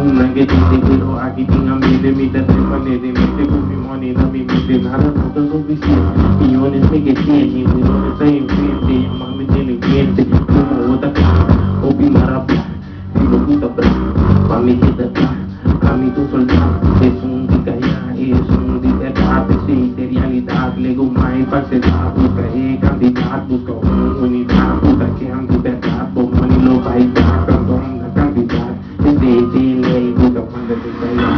Una que tiene pero aquí tiene ambiente, mitad de manera, mente con mi money, no mi mente, nada no está suficiente. Millones me que tiene, millones está enfrente, llámame inteligente, como otra cara, o pimarapla, digo puta bra, pa' mi que te tra, a mí tu soldado, es un dicaya, es un dicaya, de realidad, lego mai falsedad, busca candidat, busca unidad, puta que han libertad, por money lo baila, cantón la cantidad, es de chile, busca cuando te caiga,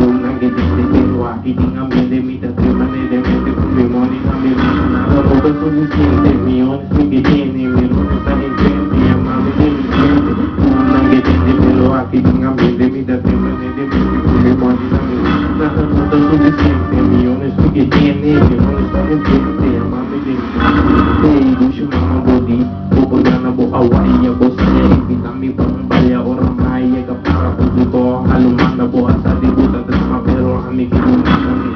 una que tiene pero aquí tiene ambiente, mitad de manera, mente con mi money, no me dice nada, no es suficiente, millones me que tiene, millones están enfrente, llamame inteligente, una que tiene pero aquí tiene ambiente, mitad de manera, mente con mi money, no me dice nada, no es suficiente, millones me que tiene, millones están enfrente, llamame inteligente, ilusio mama body, bobo gana bo awai, bo saya ipitami pambaya orang maya kapara puto halumanda bo asadi buta drama pero ami kami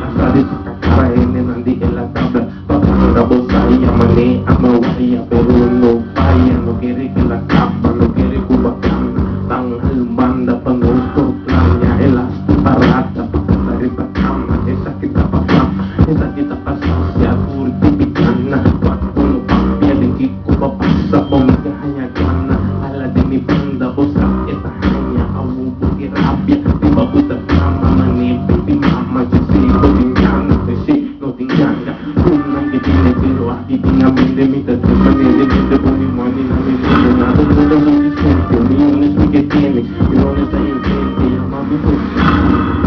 asadi sakakara ene nandi ela tabla papanga bo saya mane amawaya pero no falla no quiere que la capa no quiere kubakam tang halumanda pangusto playa elas parata pakatari pakama esa kita papam esa kita pasasya kurti pikana waktu papia dengki kupapasa pomika hanya kana ala demi panda bosa eta hanya awu buki rabia tiba buta mama mani baby mama jesi kotingana tesi no tinganga kunang kitine pero aquí tinga mende mita tepane de boni mani na me nada todo lo suficiente millones me que tiene millones está enfrente llamame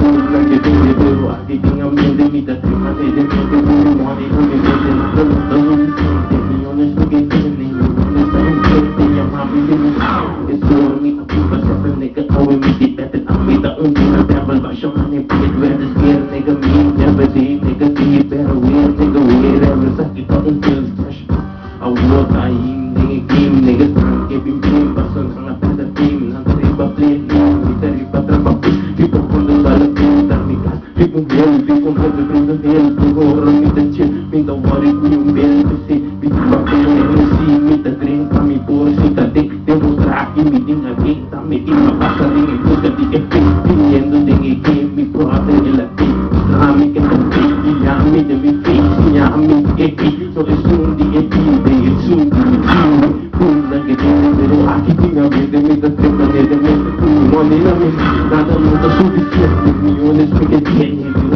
kunang kitine pero aquí tinga mende mita tepane de boni mani na me nada todo lo suficiente millones me que tiene millones está enfrente llamame es solo mi puta siempre nigga always me get better I'm with the only devil but show money pit where the scare nigga me never did nigga see better weird nigga weird ever suck it up until fresh I walk time nigga game nigga stand keep him game person hang up the team nang riba play kita riba trabaho people from the bala puta mikas people have the bring the hell people orang minta chill minta worry ku yung bell kasi bitba ko yung see minta drink kami puro sita dik demostrar que me dinga game tame ima pasa dinga puta dik pidiendo dinga game mi prota en la dik rami que te llame de mi face llame que so es un día es un día punta que tiene pero aquí tenga de mi de money la me nada no está suficiente millones que tiene